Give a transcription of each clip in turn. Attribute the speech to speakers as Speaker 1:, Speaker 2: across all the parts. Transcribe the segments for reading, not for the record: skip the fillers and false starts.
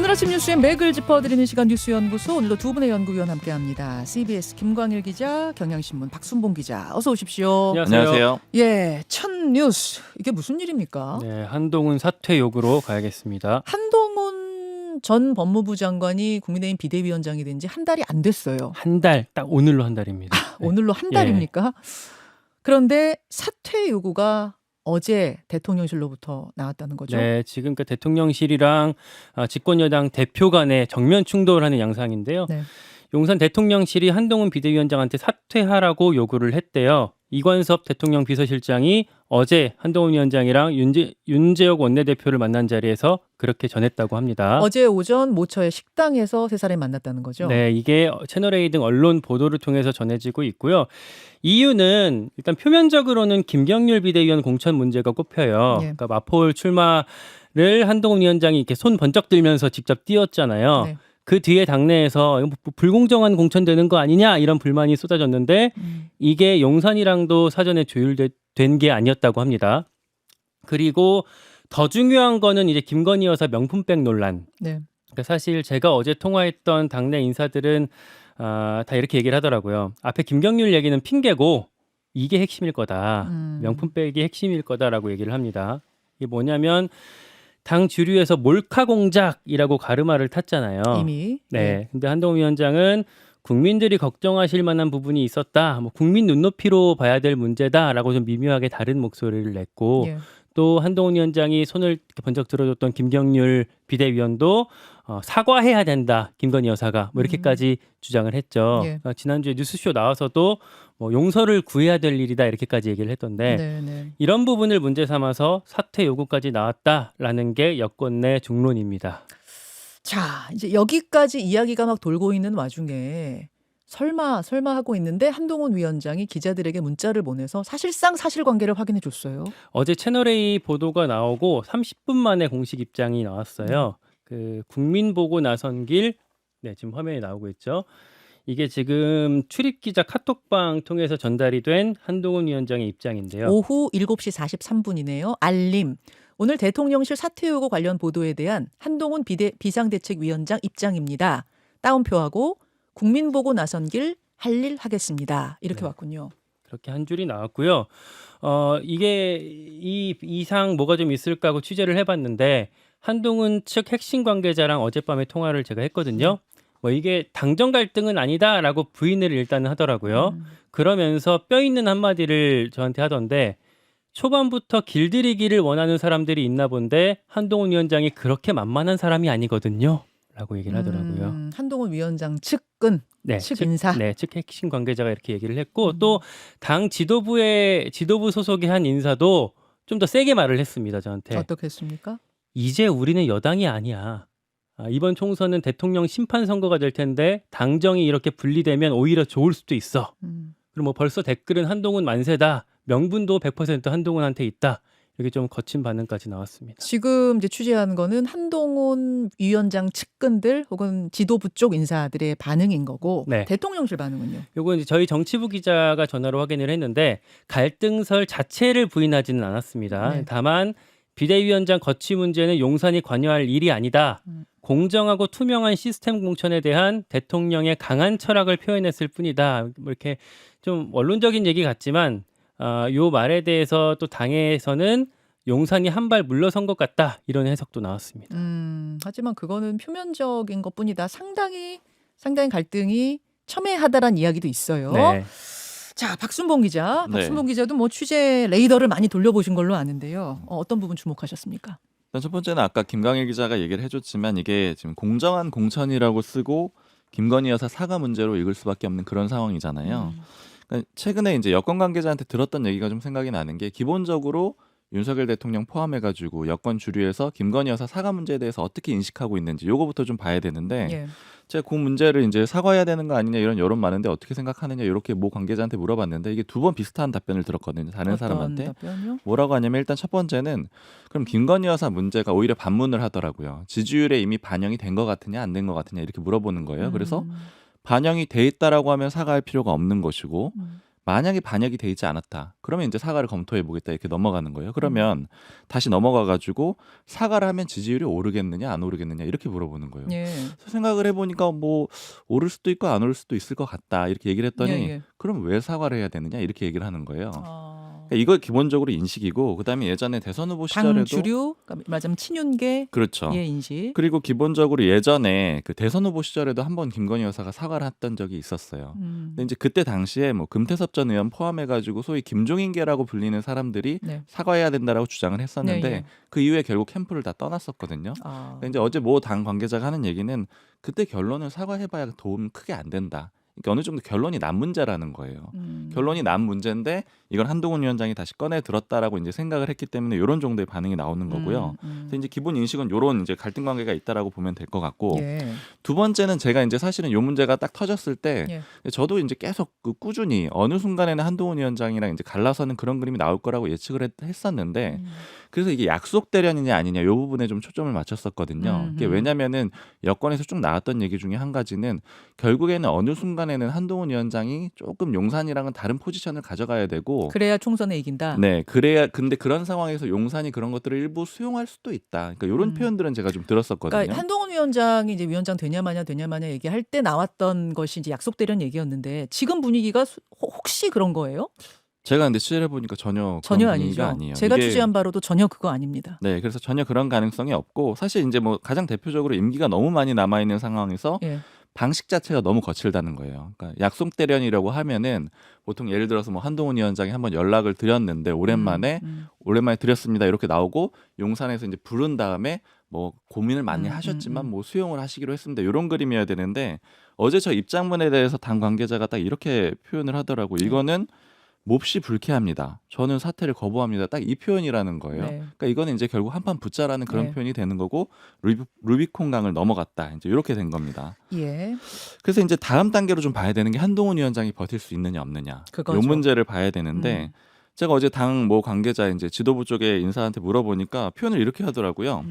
Speaker 1: 오늘 아침 뉴스의 맥을 짚어드리는 시간 뉴스연구소, 오늘도 두 분의 연구위원 함께합니다. CBS 김광일 기자, 경향신문 박순봉 기자, 어서 오십시오.
Speaker 2: 안녕하세요.
Speaker 1: 예, 첫 뉴스, 이게 무슨 일입니까?
Speaker 3: 네, 한동훈 사퇴 요구로 가야겠습니다.
Speaker 1: 한동훈 전 법무부 장관이 국민의힘 비대위원장이 된 지 한 달이 안 됐어요.
Speaker 3: 한 달, 딱 오늘로 한 달입니다. 네.
Speaker 1: 오늘로 한 달입니까? 그런데 사퇴 요구가 어제 대통령실로부터 나왔다는 거죠?
Speaker 3: 네, 지금 그 대통령실이랑 집권여당 대표 간의 정면 충돌하는 양상인데요.
Speaker 1: 네.
Speaker 3: 용산 대통령실이 한동훈 비대위원장한테 사퇴하라고 요구를 했대요. 이관섭 대통령 비서실장이 어제 한동훈 위원장이랑 윤재옥 원내대표를 만난 자리에서 그렇게 전했다고 합니다.
Speaker 1: 어제 오전 모처의 식당에서 세 사람이 만났다는 거죠?
Speaker 3: 네, 이게 채널A 등 언론 보도를 통해서 전해지고 있고요. 이유는 일단 표면적으로는 김경률 비대위원 공천 문제가 꼽혀요.
Speaker 1: 예.
Speaker 3: 그러니까 마포울 출마를 한동훈 위원장이 이렇게 손 번쩍 들면서 직접 띄웠잖아요.
Speaker 1: 네.
Speaker 3: 그 뒤에 당내에서 이거 불공정한 공천되는 거 아니냐 이런 불만이 쏟아졌는데 이게 용산이랑도 사전에 조율된 게 아니었다고 합니다. 그리고 더 중요한 거는 이제 김건희 여사 명품백 논란.
Speaker 1: 네.
Speaker 3: 그러니까 사실 제가 어제 통화했던 당내 인사들은 다 이렇게 얘기를 하더라고요. 앞에 김경률 얘기는 핑계고 이게 핵심일 거다. 명품백이 핵심일 거다라고 얘기를 합니다. 이게 뭐냐면 당 주류에서 몰카 공작이라고 가르마를 탔잖아요.
Speaker 1: 이미.
Speaker 3: 네. 근데 한동훈 위원장은 국민들이 걱정하실 만한 부분이 있었다. 뭐 국민 눈높이로 봐야 될 문제다라고 좀 미묘하게 다른 목소리를 냈고
Speaker 1: 예.
Speaker 3: 또 한동훈 위원장이 손을 이렇게 번쩍 들어줬던 김경률 비대위원도 사과해야 된다. 김건희 여사가 뭐 이렇게까지 주장을 했죠.
Speaker 1: 예.
Speaker 3: 지난주에 뉴스쇼 나와서도 뭐 용서를 구해야 될 일이다 이렇게까지 얘기를 했던데
Speaker 1: 네.
Speaker 3: 이런 부분을 문제 삼아서 사퇴 요구까지 나왔다라는 게 여권 내 중론입니다.
Speaker 1: 자, 이제 여기까지 이야기가 막 돌고 있는 와중에 설마 하고 있는데 한동훈 위원장이 기자들에게 문자를 보내서 사실상 사실관계를 확인해 줬어요.
Speaker 3: 어제 채널A 보도가 나오고 30분 만에 공식 입장이 나왔어요. 그 국민 보고 나선 길, 네, 지금 화면에 나오고 있죠. 이게 지금 출입 기자 카톡방 통해서 전달이 된 한동훈 위원장의 입장인데요.
Speaker 1: 오후 7시 43분이네요. 알림. 오늘 대통령실 사퇴 요구 관련 보도에 대한 한동훈 비상대책위원장 입장입니다. 따옴표하고 국민 보고 나선 길 할 일 하겠습니다. 이렇게
Speaker 3: 네.
Speaker 1: 왔군요.
Speaker 3: 그렇게 한 줄이 나왔고요. 이게 이 이상 뭐가 좀 있을까 하고 취재를 해봤는데 한동훈 측 핵심 관계자랑 어젯밤에 통화를 제가 했거든요. 뭐 이게 당정 갈등은 아니다라고 부인을 일단은 하더라고요. 그러면서 뼈 있는 한마디를 저한테 하던데 초반부터 길들이기를 원하는 사람들이 있나 본데 한동훈 위원장이 그렇게 만만한 사람이 아니거든요. 라고 얘기를 하더라고요.
Speaker 1: 한동훈 위원장 측근, 측 인사.
Speaker 3: 네, 측 핵심 관계자가 이렇게 얘기를 했고 또 당 지도부 소속의 한 인사도 좀 더 세게 말을 했습니다. 저한테.
Speaker 1: 어떻게 했습니까?
Speaker 3: 이제 우리는 여당이 아니야. 이번 총선은 대통령 심판 선거가 될 텐데 당정이 이렇게 분리되면 오히려 좋을 수도 있어. 그리고 뭐 벌써 댓글은 한동훈 만세다. 명분도 100% 한동훈한테 있다. 이렇게 좀 거친 반응까지 나왔습니다.
Speaker 1: 지금 이제 취재한 거는 한동훈 위원장 측근들 혹은 지도부 쪽 인사들의 반응인 거고
Speaker 3: 네.
Speaker 1: 대통령실 반응은요?
Speaker 3: 요거 이제 저희 정치부 기자가 전화로 확인을 했는데 갈등설 자체를 부인하지는 않았습니다.
Speaker 1: 네.
Speaker 3: 다만 비대위원장 거취 문제는 용산이 관여할 일이 아니다. 공정하고 투명한 시스템 공천에 대한 대통령의 강한 철학을 표현했을 뿐이다. 뭐 이렇게 좀 원론적인 얘기 같지만 요 말에 대해서 또 당에서는 용산이 한 발 물러선 것 같다. 이런 해석도 나왔습니다.
Speaker 1: 하지만 그거는 표면적인 것뿐이다. 상당히 갈등이 첨예하다란 이야기도 있어요.
Speaker 3: 네.
Speaker 1: 자, 박순봉 기자.
Speaker 2: 네.
Speaker 1: 박순봉 기자도 뭐 취재 레이더를 많이 돌려보신 걸로 아는데요. 어떤 부분 주목하셨습니까?
Speaker 2: 일단 첫 번째는 아까 김광일 기자가 얘기를 해줬지만 이게 지금 공정한 공천이라고 쓰고 김건희 여사 사과 문제로 읽을 수밖에 없는 그런 상황이잖아요. 그러니까 최근에 이제 여권 관계자한테 들었던 얘기가 좀 생각이 나는 게 기본적으로 윤석열 대통령 포함해가지고 여권 주류에서 김건희 여사 사과 문제에 대해서 어떻게 인식하고 있는지 요거부터 좀 봐야 되는데
Speaker 1: 예.
Speaker 2: 제가 그 문제를 이제 사과해야 되는 거 아니냐 이런 여론 많은데 어떻게 생각하느냐 이렇게 모 관계자한테 물어봤는데 이게 두 번 비슷한 답변을 들었거든요. 다른
Speaker 1: 어떤
Speaker 2: 사람한테.
Speaker 1: 답변이요?
Speaker 2: 뭐라고 하냐면 일단 첫 번째는 그럼 김건희 여사 문제가 오히려 반문을 하더라고요. 지지율에 이미 반영이 된 것 같으냐 안 된 것 같으냐 이렇게 물어보는 거예요. 그래서 반영이 돼 있다라고 하면 사과할 필요가 없는 것이고 만약에 반영이 돼 있지 않았다. 그러면 이제 사과를 검토해 보겠다 이렇게 넘어가는 거예요. 그러면 다시 넘어가 가지고 사과를 하면 지지율이 오르겠느냐 안 오르겠느냐 이렇게 물어보는 거예요.
Speaker 1: 예.
Speaker 2: 그래서 생각을 해보니까 뭐 오를 수도 있고 안 오를 수도 있을 것 같다 이렇게 얘기를 했더니
Speaker 1: 예, 예.
Speaker 2: 그럼 왜 사과를 해야 되느냐 이렇게 얘기를 하는 거예요.
Speaker 1: 아.
Speaker 2: 그러니까 이걸 기본적으로 인식이고 그다음에 예전에 대선 후보
Speaker 1: 당
Speaker 2: 시절에도
Speaker 1: 주류, 그러니까 말하자면 친윤계
Speaker 2: 그렇죠.
Speaker 1: 예 인식.
Speaker 2: 그리고 기본적으로 예전에 그 대선 후보 시절에도 한번 김건희 여사가 사과를 했던 적이 있었어요. 근데 이제 그때 당시에 뭐 금태섭 전 의원 포함해가지고 소위 김종인계라고 불리는 사람들이
Speaker 1: 네.
Speaker 2: 사과해야 된다라고 주장을 했었는데
Speaker 1: 네, 예.
Speaker 2: 그 이후에 결국 캠프를 다 떠났었거든요.
Speaker 1: 아.
Speaker 2: 근데 이제 어제 모 당 관계자가 하는 얘기는 그때 결론을 사과해봐야 도움 크게 안 된다. 그러니까 어느 정도 결론이 난 문제라는 거예요. 결론이 난 문제인데 이걸 한동훈 위원장이 다시 꺼내 들었다라고 이제 생각을 했기 때문에 이런 정도의 반응이 나오는 거고요. 그래서 이제 기본 인식은 이런 이제 갈등 관계가 있다라고 보면 될 것 같고
Speaker 1: 예.
Speaker 2: 두 번째는 제가 이제 사실은 이 문제가 딱 터졌을 때
Speaker 1: 예.
Speaker 2: 저도 이제 계속 그 꾸준히 어느 순간에는 한동훈 위원장이랑 이제 갈라서는 그런 그림이 나올 거라고 예측을 했었는데 그래서 이게 약속 대련이냐 아니냐 이 부분에 좀 초점을 맞췄었거든요. 이게 왜냐면은 여권에서 쭉 나왔던 얘기 중에 한 가지는 결국에는 어느 순간에는 한동훈 위원장이 조금 용산이랑은 다른 포지션을 가져가야 되고
Speaker 1: 그래야 총선에 이긴다.
Speaker 2: 네, 그래야 근데 그런 상황에서 용산이 그런 것들을 일부 수용할 수도 있다. 그러니까 이런 표현들은 제가 좀 들었었거든요.
Speaker 1: 그러니까 한동훈 위원장이 이제 위원장 되냐 마냐 얘기할 때 나왔던 것이 이제 약속대련 얘기였는데 지금 분위기가 혹시 그런 거예요?
Speaker 2: 제가 근데 취재를 해보니까 전혀
Speaker 1: 전혀
Speaker 2: 그런 분위기가
Speaker 1: 아니죠.
Speaker 2: 아니에요.
Speaker 1: 제가
Speaker 2: 이게
Speaker 1: 취재한 바로도 전혀 그거 아닙니다.
Speaker 2: 네, 그래서 전혀 그런 가능성이 없고 사실 이제 뭐 가장 대표적으로 임기가 너무 많이 남아 있는 상황에서
Speaker 1: 예.
Speaker 2: 방식 자체가 너무 거칠다는 거예요. 그러니까 약속 대련이라고 하면은 보통 예를 들어서 뭐 한동훈 위원장이 한번 연락을 드렸는데 오랜만에 드렸습니다 이렇게 나오고 용산에서 이제 부른 다음에 뭐 고민을 많이 하셨지만 뭐 수용을 하시기로 했습니다. 이런 그림이어야 되는데 어제 저 입장문에 대해서 당 관계자가 딱 이렇게 표현을 하더라고. 이거는 몹시 불쾌합니다. 저는 사퇴를 거부합니다. 딱 이 표현이라는 거예요.
Speaker 1: 네.
Speaker 2: 그러니까 이거는 이제 결국 한판 붙자라는 그런
Speaker 1: 네.
Speaker 2: 표현이 되는 거고 루비콘 강을 넘어갔다. 이제 이렇게 된 겁니다.
Speaker 1: 예.
Speaker 2: 그래서 이제 다음 단계로 좀 봐야 되는 게 한동훈 위원장이 버틸 수 있느냐 없느냐.
Speaker 1: 그거죠.
Speaker 2: 이 문제를 봐야 되는데 제가 어제 당 모 관계자 이제 지도부 쪽에 인사한테 물어보니까 표현을 이렇게 하더라고요.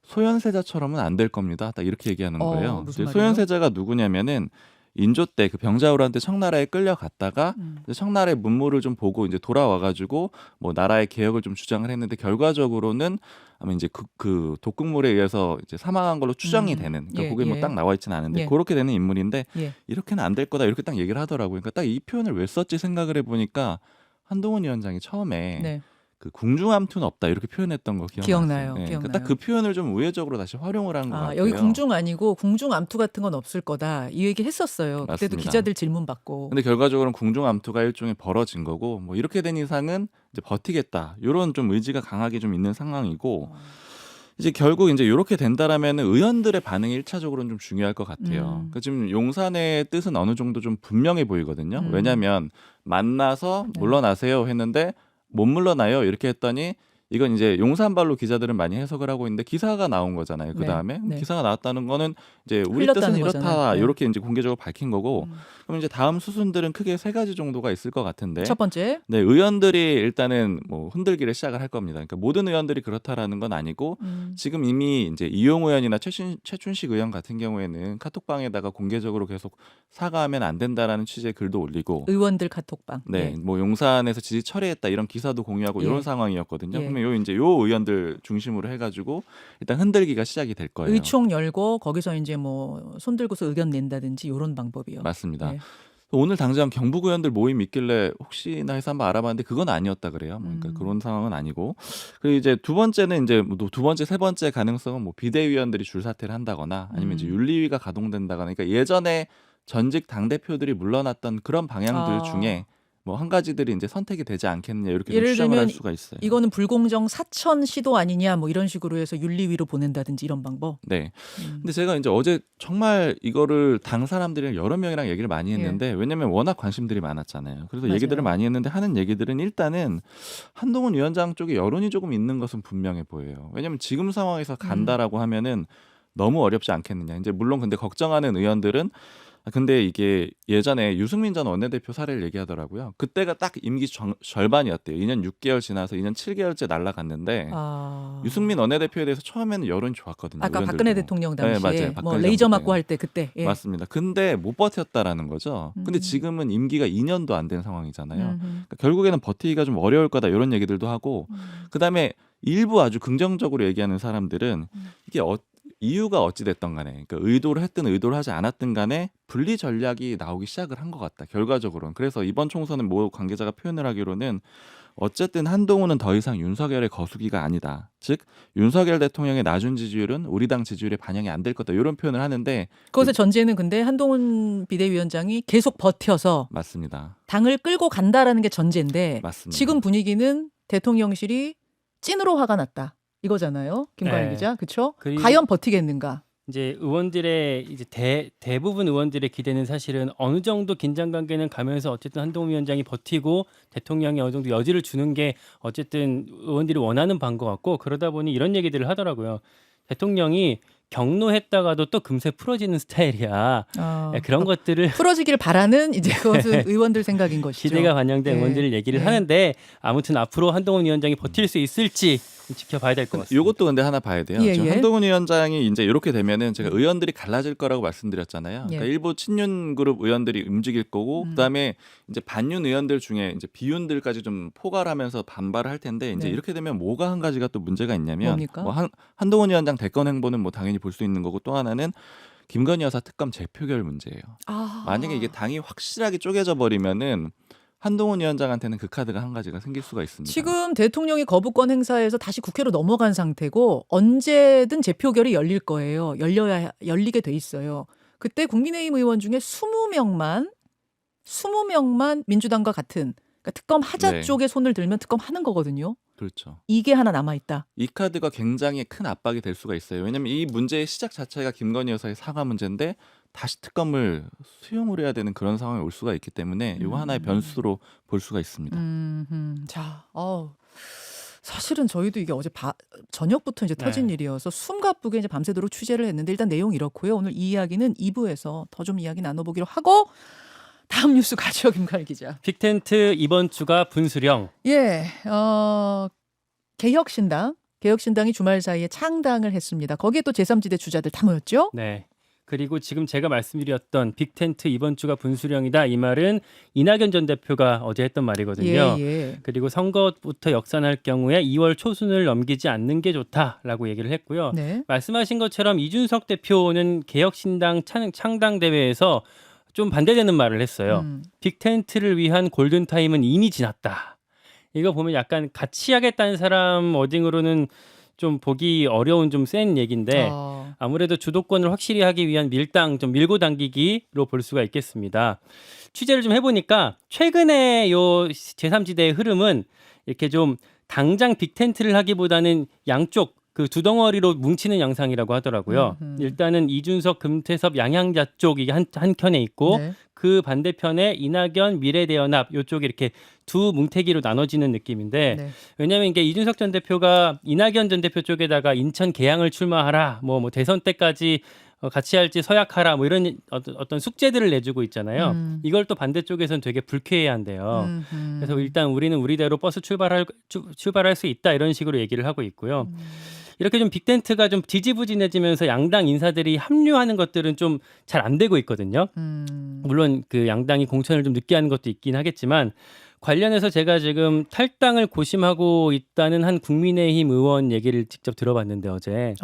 Speaker 2: 소현세자처럼은 안 될 겁니다. 딱 이렇게 얘기하는 거예요.
Speaker 1: 무슨 말이에요?
Speaker 2: 소현세자가 누구냐면은 인조 때 그 병자호란때 청나라에 끌려갔다가 이제 청나라의 문물을 좀 보고 이제 돌아와가지고 뭐 나라의 개혁을 좀 주장을 했는데 결과적으로는 아마 이제 그 독극물에 의해서 이제 사망한 걸로 추정이 되는. 그러니까
Speaker 1: 예,
Speaker 2: 그게 뭐
Speaker 1: 예.
Speaker 2: 딱 나와 있지는 않은데
Speaker 1: 예.
Speaker 2: 그렇게 되는 인물인데
Speaker 1: 예.
Speaker 2: 이렇게는 안 될 거다 이렇게 딱 얘기를 하더라고요. 그러니까 딱 이 표현을 왜 썼지 생각을 해보니까 한동훈 위원장이 처음에
Speaker 1: 네.
Speaker 2: 그 궁중암투는 없다 이렇게 표현했던 거
Speaker 1: 기억나요.
Speaker 2: 그러니까
Speaker 1: 기억나요.
Speaker 2: 딱 그 표현을 좀 우회적으로 다시 활용을 한 것 같아요.
Speaker 1: 여기 궁중 아니고 궁중 암투 같은 건 없을 거다. 이 얘기 했었어요. 그때도
Speaker 2: 맞습니다.
Speaker 1: 기자들 질문 받고.
Speaker 2: 근데 결과적으로는 궁중암투가 일종의 벌어진 거고 뭐 이렇게 된 이상은 이제 버티겠다 이런 좀 의지가 강하게 좀 있는 상황이고 이제 결국 이제 이렇게 된다라면 의원들의 반응이 1차적으로는 좀 중요할 것 같아요. 그러니까 지금 용산의 뜻은 어느 정도 좀 분명해 보이거든요. 왜냐하면 만나서 물러나세요 했는데 못 물러나요 이렇게 했더니 이건 이제 용산발로 기자들은 많이 해석을 하고 있는데 기사가 나온 거잖아요. 그 다음에
Speaker 1: 네.
Speaker 2: 기사가 나왔다는 거는 이제 우리
Speaker 1: 흘렸다는
Speaker 2: 뜻은 이렇다
Speaker 1: 거잖아요. 네.
Speaker 2: 이렇게 이제 공개적으로 밝힌 거고 그럼 이제 다음 수순들은 크게 세 가지 정도가 있을 것 같은데
Speaker 1: 첫 번째.
Speaker 2: 네, 의원들이 일단은 뭐 흔들기를 시작을 할 겁니다. 그러니까 모든 의원들이 그렇다라는 건 아니고 지금 이미 이제 이용 의원이나 최춘식 의원 같은 경우에는 카톡방에다가 공개적으로 계속 사과하면 안 된다라는 취지의 글도 올리고
Speaker 1: 의원들 카톡방.
Speaker 2: 네, 뭐 용산에서 지지 철회했다 이런 기사도 공유하고
Speaker 1: 예.
Speaker 2: 이런 상황이었거든요.
Speaker 1: 예.
Speaker 2: 그러면 요 의원들 중심으로 해가지고 일단 흔들기가 시작이 될 거예요.
Speaker 1: 의총 열고 거기서 이제 뭐 손들고서 의견 낸다든지 이런 방법이요.
Speaker 2: 맞습니다.
Speaker 1: 네.
Speaker 2: 오늘 당장 경북 의원들 모임 있길래 혹시나 해서 한번 알아봤는데 그건 아니었다 그래요. 그러니까 그런 상황은 아니고. 그리고 이제 두 번째는 이제 뭐 두 번째, 세 번째 가능성은 뭐 비대위원들이 줄 사퇴를 한다거나 아니면 이제 윤리위가 가동된다거나. 그러니까 예전에 전직 당 대표들이 물러났던 그런 방향들 중에 뭐 한 가지들이 이제 선택이 되지 않겠느냐 이렇게 좀
Speaker 1: 예를
Speaker 2: 추정을
Speaker 1: 들면
Speaker 2: 할 수가 있어요.
Speaker 1: 이거는 불공정 사천 시도 아니냐 뭐 이런 식으로 해서 윤리위로 보낸다든지 이런 방법.
Speaker 2: 네. 근데 제가 이제 어제 정말 이거를 당 사람들이랑 여러 명이랑 얘기를 많이 했는데 왜냐면 워낙 관심들이 많았잖아요. 그래서
Speaker 1: 맞아요.
Speaker 2: 얘기들을 많이 했는데 하는 얘기들은 일단은 한동훈 위원장 쪽에 여론이 조금 있는 것은 분명해 보여요. 왜냐면 지금 상황에서 간다라고 하면은 너무 어렵지 않겠느냐. 이제 물론 근데 걱정하는 의원들은 근데 이게 예전에 유승민 전 원내대표 사례를 얘기하더라고요. 그때가 딱 임기 절반이었대요. 2년 6개월 지나서 2년 7개월째 날아갔는데 유승민 원내대표에 대해서 처음에는 여론이 좋았거든요.
Speaker 1: 아까
Speaker 2: 의원들도.
Speaker 1: 박근혜 대통령 당시에
Speaker 2: 네, 맞아요.
Speaker 1: 뭐
Speaker 2: 박근혜
Speaker 1: 레이저
Speaker 2: 정부
Speaker 1: 맞고
Speaker 2: 때는.
Speaker 1: 할 때 그때. 예.
Speaker 2: 맞습니다. 근데 못 버텼다라는 거죠. 근데 지금은 임기가 2년도 안 된 상황이잖아요. 그러니까 결국에는 버티기가 좀 어려울 거다 이런 얘기들도 하고 그다음에 일부 아주 긍정적으로 얘기하는 사람들은 이게 이유가 어찌 됐던 간에 그러니까 의도를 했든 의도를 하지 않았든 간에 분리 전략이 나오기 시작을 한 것 같다. 결과적으로는. 그래서 이번 총선은 모 관계자가 표현을 하기로는 어쨌든 한동훈은 더 이상 윤석열의 거수기가 아니다. 즉 윤석열 대통령의 낮은 지지율은 우리 당 지지율에 반영이 안 될 거다. 이런 표현을 하는데
Speaker 1: 그것의 전제는 근데 한동훈 비대위원장이 계속 버텨서
Speaker 2: 맞습니다.
Speaker 1: 당을 끌고 간다라는 게 전제인데
Speaker 2: 맞습니다.
Speaker 1: 지금 분위기는 대통령실이 찐으로 화가 났다. 이거잖아요. 김광일
Speaker 3: 네.
Speaker 1: 기자. 그렇죠?
Speaker 3: 그리고-
Speaker 1: 과연 버티겠는가?
Speaker 3: 이제 의원들의 이제 대부분 의원들의 기대는 사실은 어느 정도 긴장 관계는 가면서 어쨌든 한동훈 위원장이 버티고 대통령이 어느 정도 여지를 주는 게 어쨌든 의원들이 원하는 바인 것 같고 그러다 보니 이런 얘기들을 하더라고요. 대통령이 경로했다가도 또 금세 풀어지는 스타일이야. 네, 그런 것들을
Speaker 1: 풀어지길 바라는 이제 그것은 의원들 생각인 것이죠.
Speaker 3: 기대가 반영된
Speaker 1: 네.
Speaker 3: 의원들 얘기를
Speaker 1: 네.
Speaker 3: 하는데 아무튼 앞으로 한동훈 위원장이 버틸 수 있을지 지켜봐야 될 것 같습니다.
Speaker 2: 이것도 근데 하나 봐야 돼요.
Speaker 1: 예,
Speaker 2: 지금
Speaker 1: 예.
Speaker 2: 한동훈 위원장이 이제 이렇게 되면은 제가 의원들이 갈라질 거라고 말씀드렸잖아요. 그러니까
Speaker 1: 예.
Speaker 2: 일부 친윤 그룹 의원들이 움직일 거고 그다음에 이제 반윤 의원들 중에 이제 비윤들까지 좀 포괄하면서 반발을 할 텐데 이제
Speaker 1: 네.
Speaker 2: 이렇게 되면 뭐가 한 가지가 또 문제가 있냐면
Speaker 1: 뭡니까?
Speaker 2: 뭐 한동훈 위원장 대권 행보는 뭐 당연히 볼 수 있는 거고 또 하나는 김건희 여사 특검 재표결 문제예요. 만약에 이게 당이 확실하게 쪼개져 버리면은 한동훈 위원장한테는 그 카드가 한 가지가 생길 수가 있습니다.
Speaker 1: 지금 대통령이 거부권 행사에서 다시 국회로 넘어간 상태고 언제든 재표결이 열릴 거예요. 열리게 돼 있어요. 그때 국민의힘 의원 중에 20명만 민주당과 같은 그러니까 특검 하자
Speaker 2: 네.
Speaker 1: 쪽에 손을 들면 특검 하는 거거든요.
Speaker 2: 그렇죠.
Speaker 1: 이게 하나 남아 있다.
Speaker 2: 이 카드가 굉장히 큰 압박이 될 수가 있어요. 왜냐하면 이 문제의 시작 자체가 김건희 여사의 사과 문제인데 다시 특검을 수용을 해야 되는 그런 상황이 올 수가 있기 때문에 이거 하나의 변수로 볼 수가 있습니다.
Speaker 1: 자, 사실은 저희도 이게 어제 저녁부터 이제 터진
Speaker 3: 네.
Speaker 1: 일이어서 숨가쁘게 이제 밤새도록 취재를 했는데 일단 내용 이렇고요. 오늘 이 이야기는 2부에서 더 좀 이야기 나눠보기로 하고 다음 뉴스 가죠, 김칼 기자.
Speaker 3: 빅텐트 이번 주가 분수령.
Speaker 1: 예, 개혁신당이 주말 사이에 창당을 했습니다. 거기에 또 제3지대 주자들 다 모였죠?
Speaker 3: 네. 그리고 지금 제가 말씀드렸던 빅텐트 이번 주가 분수령이다 이 말은 이낙연 전 대표가 어제 했던 말이거든요.
Speaker 1: 예.
Speaker 3: 그리고 선거부터 역산할 경우에 2월 초순을 넘기지 않는 게 좋다라고 얘기를 했고요.
Speaker 1: 네.
Speaker 3: 말씀하신 것처럼 이준석 대표는 개혁신당 창당 대회에서 좀 반대되는 말을 했어요. 빅텐트를 위한 골든타임은 이미 지났다. 이거 보면 약간 같이 하겠다는 사람 워딩으로는 좀 보기 어려운 좀 센 얘기인데 아무래도 주도권을 확실히 하기 위한 좀 밀고 당기기로 볼 수가 있겠습니다. 취재를 좀 해보니까 최근에 요 제3지대의 흐름은 이렇게 좀 당장 빅텐트를 하기보다는 양쪽 그 두 덩어리로 뭉치는 양상이라고 하더라고요. 일단은 이준석, 금태섭, 양양자 쪽이 한 켠에 있고
Speaker 1: 네.
Speaker 3: 그 반대편에 이낙연, 미래대연합 이쪽이 이렇게 두 뭉태기로 나눠지는 느낌인데
Speaker 1: 네.
Speaker 3: 왜냐하면 이게 이준석 전 대표가 이낙연 전 대표 쪽에다가 인천 계양을 출마하라 뭐 대선 때까지 같이 할지 서약하라 뭐 이런 어떤 숙제들을 내주고 있잖아요. 이걸 또 반대쪽에서는 되게 불쾌해한대요. 그래서 일단 우리는 우리대로 버스 출발할 수 있다 이런 식으로 얘기를 하고 있고요. 이렇게 좀 빅텐트가 좀 지지부진해지면서 양당 인사들이 합류하는 것들은 좀 잘 안 되고 있거든요. 물론 그 양당이 공천을 좀 늦게 하는 것도 있긴 하겠지만 관련해서 제가 지금 탈당을 고심하고 있다는 한 국민의힘 의원 얘기를 직접 들어봤는데 어제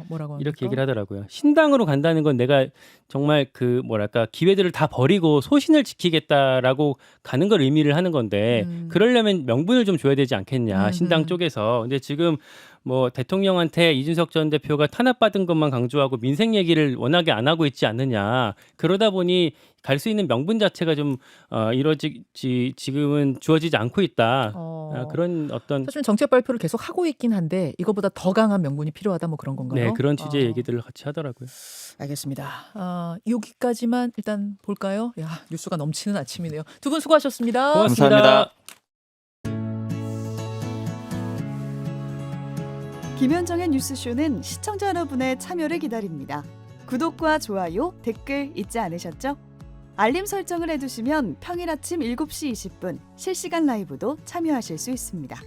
Speaker 1: 뭐라고 합니까?
Speaker 3: 이렇게 얘기를 하더라고요. 신당으로 간다는 건 내가 정말 그 뭐랄까 기회들을 다 버리고 소신을 지키겠다라고 가는 걸 의미를 하는 건데 그러려면 명분을 좀 줘야 되지 않겠냐 신당 쪽에서. 근데 지금 뭐 대통령한테 이준석 전 대표가 탄압받은 것만 강조하고 민생 얘기를 워낙에 안 하고 있지 않느냐. 그러다 보니 갈 수 있는 명분 자체가 좀 지금은 주어지지 않고 있다. 그런 어떤
Speaker 1: 사실 정책 발표를 계속 하고 있긴 한데 이거보다 더 강한 명분이 필요하다 뭐 그런 건가요?
Speaker 3: 네, 그런 취지의 얘기들을 같이 하더라고요.
Speaker 1: 알겠습니다. 여기까지만 일단 볼까요? 야, 뉴스가 넘치는 아침이네요. 두 분 수고하셨습니다.
Speaker 3: 고맙습니다.
Speaker 4: 김현정의 뉴스쇼는 시청자 여러분의 참여를 기다립니다. 구독과 좋아요, 댓글 잊지 않으셨죠? 알림 설정을 해두시면 평일 아침 7시 20분 실시간 라이브도 참여하실 수 있습니다.